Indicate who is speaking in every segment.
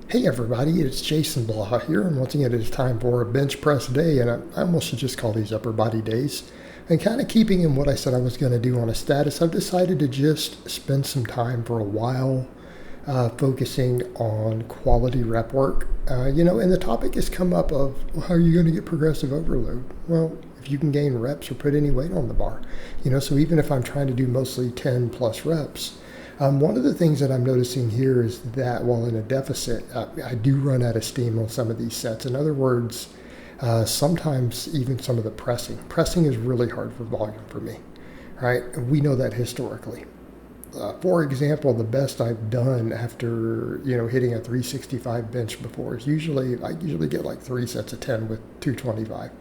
Speaker 1: Hey everybody, it's Jason Blaha here, and once again it is time for a bench press day, and I almost should just call these upper body days. And kind of keeping in what I said I was going to do on a status, I've decided to just spend some time for a while focusing on quality rep work. And the topic has come up of, well, how are you going to get progressive overload? Well, if you can gain reps or put any weight on the bar. So even if I'm trying to do mostly 10 plus reps, one of the things that I'm noticing here is that while in a deficit, I do run out of steam on some of these sets. In other words, sometimes even some of the pressing. Pressing is really hard for volume for me, right? We know that historically. For example, the best I've done after, hitting a 365 bench before is I usually get like 3 sets of 10 with 225.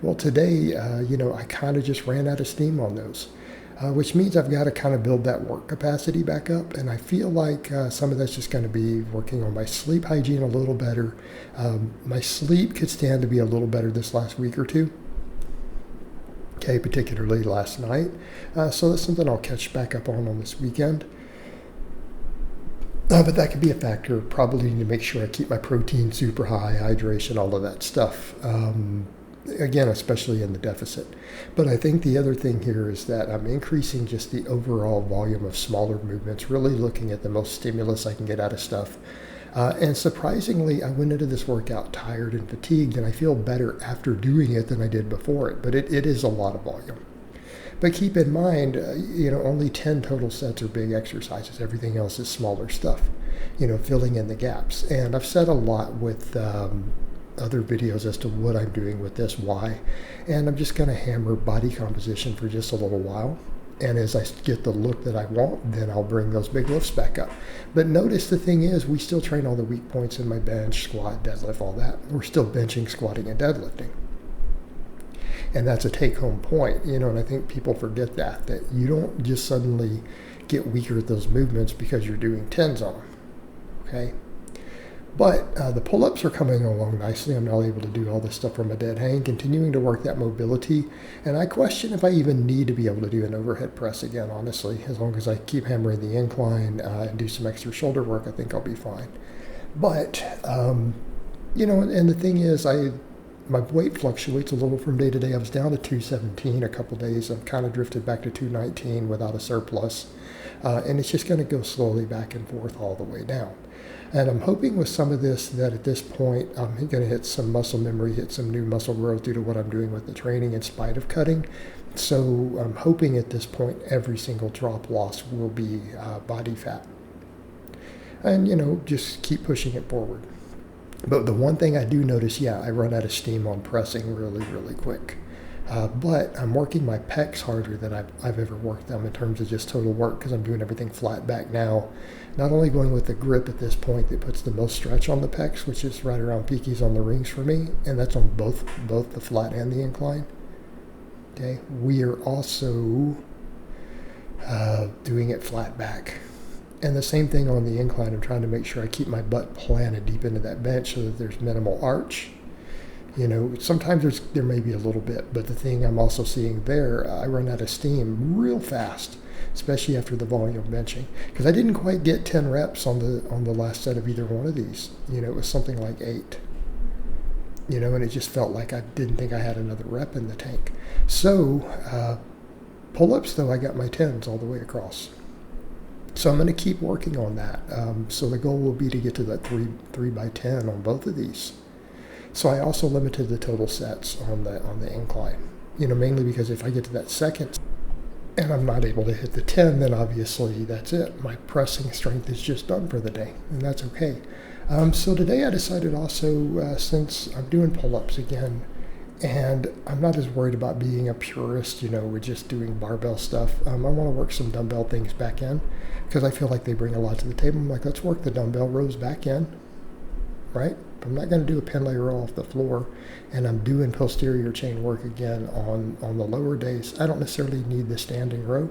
Speaker 1: Well, today, I kind of just ran out of steam on those. Which means I've got to kind of build that work capacity back up. And I feel like some of that's just going to be working on my sleep hygiene a little better. My sleep could stand to be a little better this last week or two. Okay, particularly last night. So that's something I'll catch back up on this weekend. But that could be a factor. Probably need to make sure I keep my protein super high, hydration, all of that stuff. Again, especially in the deficit. But I think the other thing here is that I'm increasing just the overall volume of smaller movements, really looking at the most stimulus I can get out of stuff. And surprisingly, I went into this workout tired and fatigued, and I feel better after doing it than I did before it. But it is a lot of volume. But keep in mind, only 10 total sets are big exercises. Everything else is smaller stuff, filling in the gaps. And I've said a lot with other videos as to what I'm doing with this, why, and I'm just going to hammer body composition for just a little while, and as I get the look that I want, then I'll bring those big lifts back up. But notice the thing is, we still train all the weak points in my bench, squat, deadlift, all that. We're still benching, squatting, and deadlifting, and that's a take-home point, and I think people forget that you don't just suddenly get weaker at those movements because you're doing 10s on them, okay? But the pull-ups are coming along nicely. I'm now able to do all this stuff from a dead hang, continuing to work that mobility. And I question if I even need to be able to do an overhead press again, honestly. As long as I keep hammering the incline and do some extra shoulder work, I think I'll be fine. But, and the thing is, my weight fluctuates a little from day to day. I was down to 217 a couple days. I've kind of drifted back to 219 without a surplus. And it's just going to go slowly back and forth all the way down. And I'm hoping with some of this that at this point I'm going to hit some muscle memory, hit some new muscle growth due to what I'm doing with the training in spite of cutting. So I'm hoping at this point every single drop loss will be body fat. And, just keep pushing it forward. But the one thing I do notice, I run out of steam on pressing really, really quick. But I'm working my pecs harder than I've ever worked them in terms of just total work because I'm doing everything flat back now. Not only going with the grip at this point that puts the most stretch on the pecs, which is right around peakies on the rings for me, and that's on both the flat and the incline. Okay, we are also doing it flat back. And the same thing on the incline. I'm trying to make sure I keep my butt planted deep into that bench so that there's minimal arch. Sometimes there may be a little bit, but the thing I'm also seeing there, I run out of steam real fast, especially after the volume benching, because I didn't quite get 10 reps on the last set of either one of these. It was something like 8. And it just felt like I didn't think I had another rep in the tank. So pull-ups, though, I got my 10s all the way across. So I'm going to keep working on that. So the goal will be to get to that 3 by 10 on both of these. So I also limited the total sets on the incline, mainly because if I get to that second and I'm not able to hit the 10, then obviously that's it. My pressing strength is just done for the day, and that's okay. So today I decided also, since I'm doing pull-ups again, and I'm not as worried about being a purist, with just doing barbell stuff. I want to work some dumbbell things back in because I feel like they bring a lot to the table. I'm like, let's work the dumbbell rows back in, right? I'm not going to do a pin layer off the floor, and I'm doing posterior chain work again on the lower days. I don't necessarily need the standing row.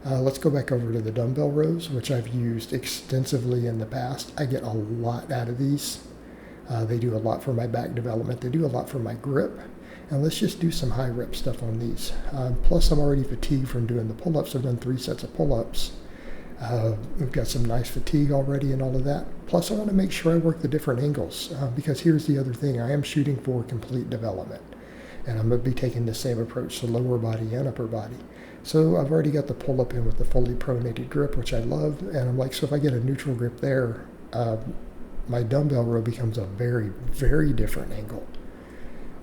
Speaker 1: Let's go back over to the dumbbell rows, which I've used extensively in the past. I get a lot out of these. They do a lot for my back development. They do a lot for my grip. And let's just do some high rep stuff on these. Plus, I'm already fatigued from doing the pull-ups. I've done 3 sets of pull-ups. We've got some nice fatigue already and all of that. Plus, I want to make sure I work the different angles because here's the other thing. I am shooting for complete development. And I'm going to be taking the same approach to lower body and upper body. So I've already got the pull-up in with the fully pronated grip, which I love. And I'm like, so if I get a neutral grip there, my dumbbell row becomes a very, very different angle.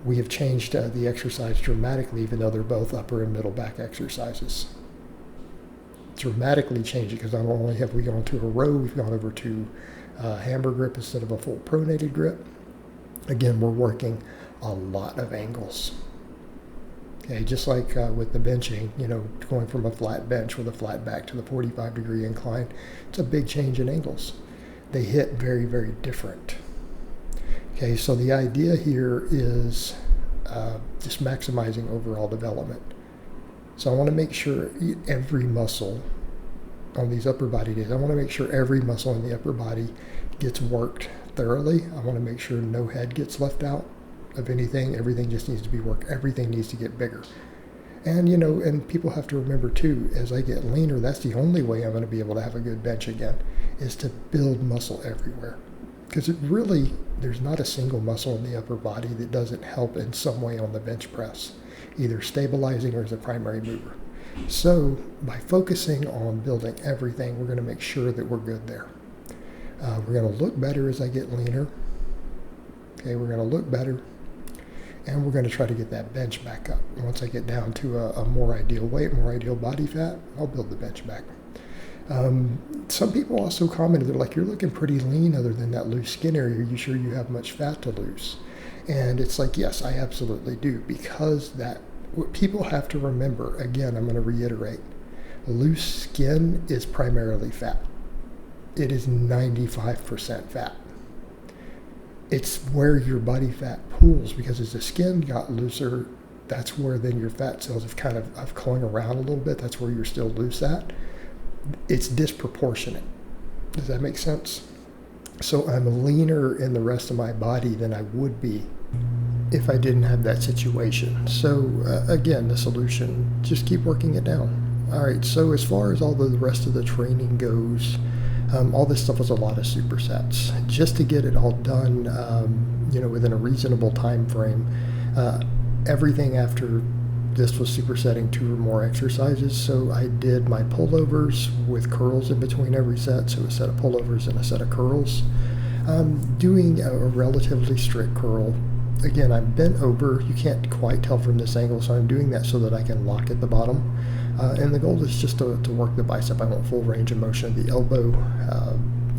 Speaker 1: We have changed the exercise dramatically, even though they're both upper and middle back exercises. Dramatically change it because not only have we gone to a row, we've gone over to hammer grip instead of a full pronated grip. Again, we're working a lot of angles. Okay, just like with the benching, going from a flat bench with a flat back to the 45-degree incline, it's a big change in angles. They hit very, very different. Okay, so the idea here is just maximizing overall development. So I want to make sure every muscle on these upper body days, I want to make sure every muscle in the upper body gets worked thoroughly. I want to make sure no head gets left out of anything. Everything just needs to be worked. Everything needs to get bigger. And, and people have to remember too, as I get leaner, that's the only way I'm going to be able to have a good bench again, is to build muscle everywhere. Because there's not a single muscle in the upper body that doesn't help in some way on the bench press, either stabilizing or as a primary mover. So by focusing on building everything, we're going to make sure that we're good there. We're going to look better as I get leaner. Okay, we're going to look better. And we're going to try to get that bench back up. Once I get down to a more ideal weight, more ideal body fat, I'll build the bench back. Some people also commented, they're like, you're looking pretty lean other than that loose skin area. Are you sure you have much fat to lose? And it's like, yes, I absolutely do. Because what people have to remember, again, I'm going to reiterate, loose skin is primarily fat. It is 95% fat. It's where your body fat pools, because as the skin got looser, that's where then your fat cells have kind of clung around a little bit. That's where you're still loose at. It's disproportionate. Does that make sense? So I'm leaner in the rest of my body than I would be if I didn't have that situation. So again, the solution, just keep working it down. All right, so as far as all the rest of the training goes, all this stuff was a lot of supersets. Just to get it all done, within a reasonable time frame, everything after this was supersetting 2 or more exercises. So I did my pullovers with curls in between every set, so a set of pullovers and a set of curls. Doing a relatively strict curl. Again, I'm bent over. You can't quite tell from this angle, so I'm doing that so that I can lock at the bottom. And the goal is just to work the bicep. I want full range of motion of the elbow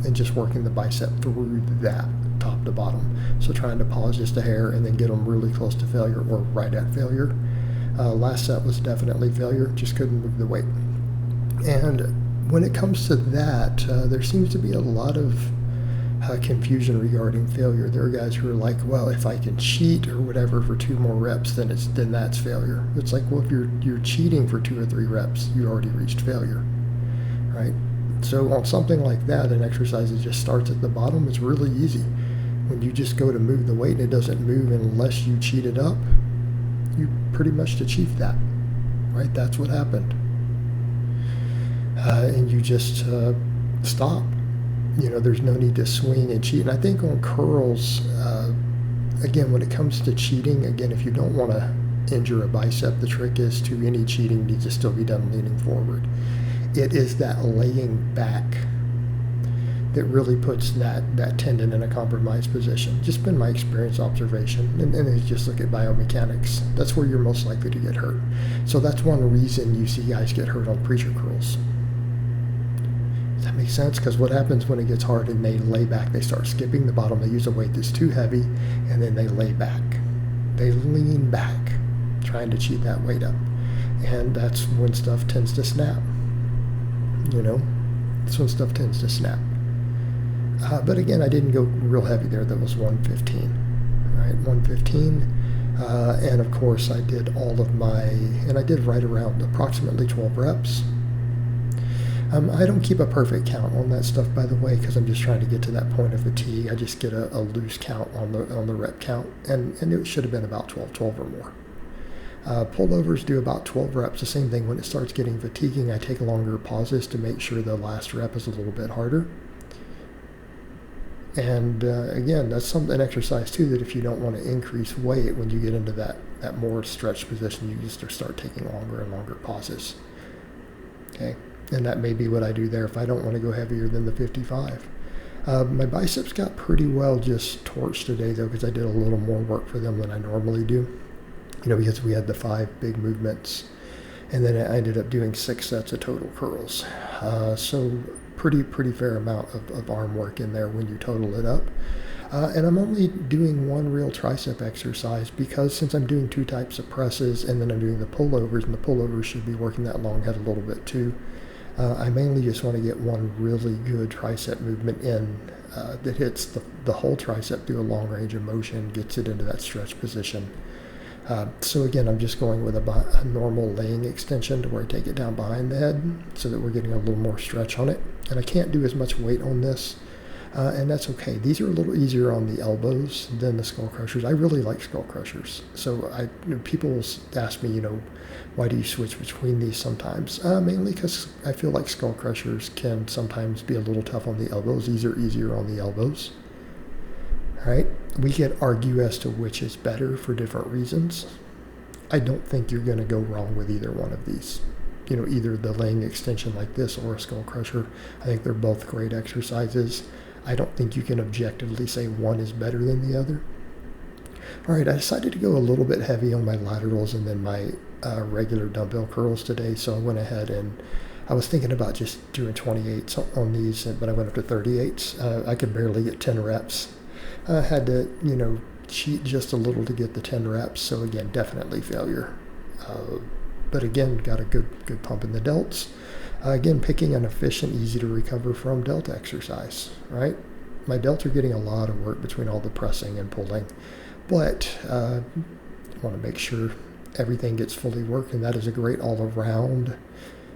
Speaker 1: and just working the bicep through that top to bottom. So trying to pause just a hair and then get them really close to failure or right at failure. Last set was definitely failure, just couldn't move the weight. And when it comes to that, there seems to be a lot of confusion regarding failure. There are guys who are like, well, if I can cheat or whatever for 2 more reps, then that's failure. It's like, well, if you're cheating for 2 or 3 reps, you already reached failure, right? So on something like that, an exercise that just starts at the bottom is really easy. When you just go to move the weight and it doesn't move unless you cheat it up, you pretty much achieved that, right? That's what happened. And you just stop. There's no need to swing and cheat. And I think on curls, again, when it comes to cheating, again, if you don't want to injure a bicep, the trick is to any cheating needs to still be done leaning forward. It is that laying back that really puts that tendon in a compromised position. Just been my experience observation. And then just look at biomechanics. That's where you're most likely to get hurt. So that's one reason you see guys get hurt on preacher curls. Does that make sense? Because what happens when it gets hard and they lay back, they start skipping the bottom, they use a weight that's too heavy, and then they lay back. They lean back, trying to cheat that weight up. And that's when stuff tends to snap. That's when stuff tends to snap. But again, I didn't go real heavy there. That was 115, right? 115. And of course, I did I did right around approximately 12 reps. I don't keep a perfect count on that stuff, by the way, because I'm just trying to get to that point of fatigue. I just get a loose count on the rep count, and it should have been about 12 or more. Pullovers do about 12 reps. The same thing, when it starts getting fatiguing, I take longer pauses to make sure the last rep is a little bit harder. And again, that's an exercise too, that if you don't want to increase weight, when you get into that more stretched position, you just start taking longer and longer pauses. Okay, and that may be what I do there if I don't want to go heavier than the 55. My biceps got pretty well just torched today though, because I did a little more work for them than I normally do. Because we had the 5 big movements, and then I ended up doing 6 sets of total curls. So pretty fair amount of arm work in there when you total it up. And I'm only doing one real tricep exercise, because since I'm doing 2 types of presses, and then I'm doing the pullovers, and the pullovers should be working that long head a little bit too. I mainly just want to get one really good tricep movement in that hits the whole tricep through a long range of motion, gets it into that stretch position. So again, I'm just going with a normal laying extension to where I take it down behind the head, so that we're getting a little more stretch on it. And I can't do as much weight on this, and that's okay. These are a little easier on the elbows than the skull crushers. I really like skull crushers. So people ask me, why do you switch between these sometimes? Mainly because I feel like skull crushers can sometimes be a little tough on the elbows. These are easier on the elbows. Right? We could argue as to which is better for different reasons. I don't think you're going to go wrong with either one of these. Either the laying extension like this or a skull crusher. I think they're both great exercises. I don't think you can objectively say one is better than the other. All right, I decided to go a little bit heavy on my laterals and then my regular dumbbell curls today. So I went ahead and I was thinking about just doing 28s on these, but I went up to 38s. I could barely get 10 reps. I had to, cheat just a little to get the 10 reps. So again, definitely failure. But again, got a good pump in the delts. Again, picking an efficient, easy to recover from delt exercise, right? My delts are getting a lot of work between all the pressing and pulling, but I want to make sure everything gets fully worked, and that is a great all-around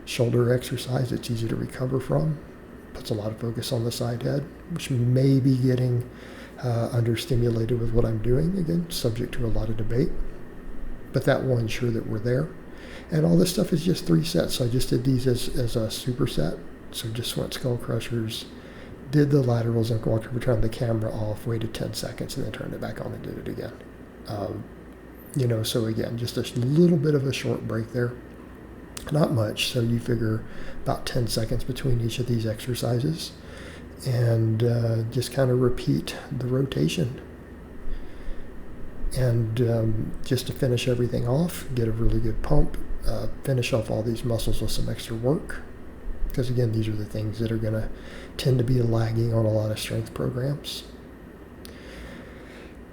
Speaker 1: shoulder exercise. It's easy to recover from. Puts a lot of focus on the side head, which may be getting understimulated with what I'm doing. Again, subject to a lot of debate, but that will ensure that we're there. And all this stuff is just 3 sets. So I just did these as a superset. So just went skull crushers, did the laterals, and walked over, turned the camera off, waited 10 seconds, and then turned it back on and did it again. So again, just a little bit of a short break there. Not much. So you figure about 10 seconds between each of these exercises, and just kind of repeat the rotation. And just to finish everything off, get a really good pump, finish off all these muscles with some extra work. Because again, these are the things that are going to tend to be lagging on a lot of strength programs.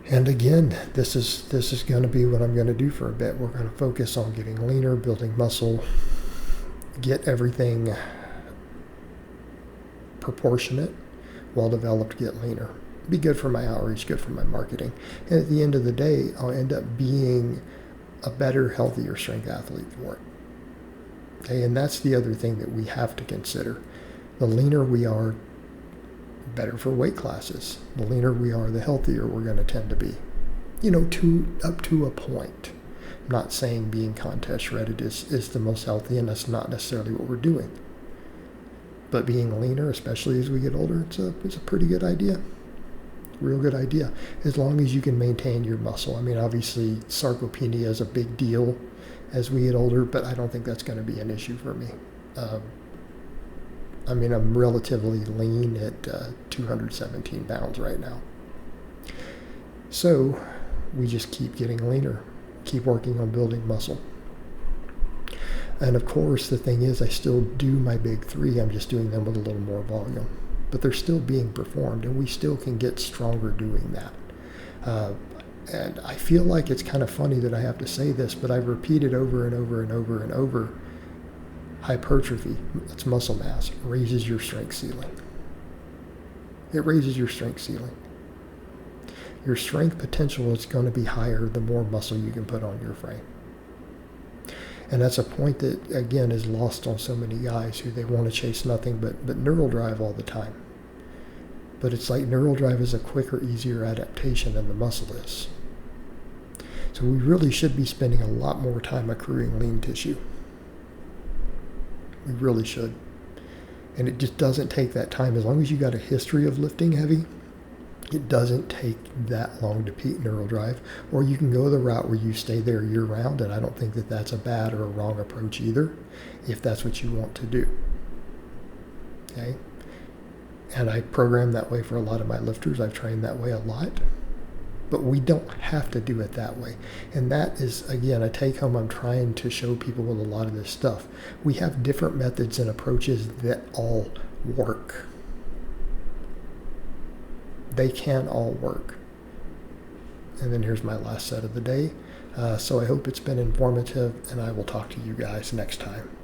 Speaker 1: And again, this is going to be what I'm going to do for a bit. We're going to focus on getting leaner, building muscle, get everything proportionate, well developed, get leaner. Be good for my outreach, good for my marketing. And at the end of the day, I'll end up being a better, healthier strength athlete for it. Okay, and that's the other thing that we have to consider. The leaner we are, better for weight classes. The leaner we are, the healthier we're going to tend to be. Up to a point. I'm not saying being contest shredded is the most healthy, and that's not necessarily what we're doing. But being leaner, especially as we get older, it's a pretty good idea. Real good idea, as long as you can maintain your muscle. I mean, obviously, sarcopenia is a big deal as we get older, but I don't think that's going to be an issue for me. I'm relatively lean at 217 pounds right now. So we just keep getting leaner, keep working on building muscle. And of course, the thing is, I still do my big 3. I'm just doing them with a little more volume. But they're still being performed, and we still can get stronger doing that. And I feel like it's kind of funny that I have to say this, but I've repeated over and over and over and over, hypertrophy, that's muscle mass, raises your strength ceiling. It raises your strength ceiling. Your strength potential is going to be higher the more muscle you can put on your frame. And that's a point that, again, is lost on so many guys who they want to chase nothing but neural drive all the time. But it's like neural drive is a quicker, easier adaptation than the muscle is. So we really should be spending a lot more time accruing lean tissue. We really should. And it just doesn't take that time. As long as you got a history of lifting heavy, it doesn't take that long to peak neural drive. Or you can go the route where you stay there year round, and I don't think that that's a bad or a wrong approach either, if that's what you want to do. Okay? And I program that way for a lot of my lifters. I've trained that way a lot. But we don't have to do it that way. And that is, again, a take home I'm trying to show people with a lot of this stuff. We have different methods and approaches that all work. They can all work. And then here's my last set of the day. So I hope it's been informative, and I will talk to you guys next time.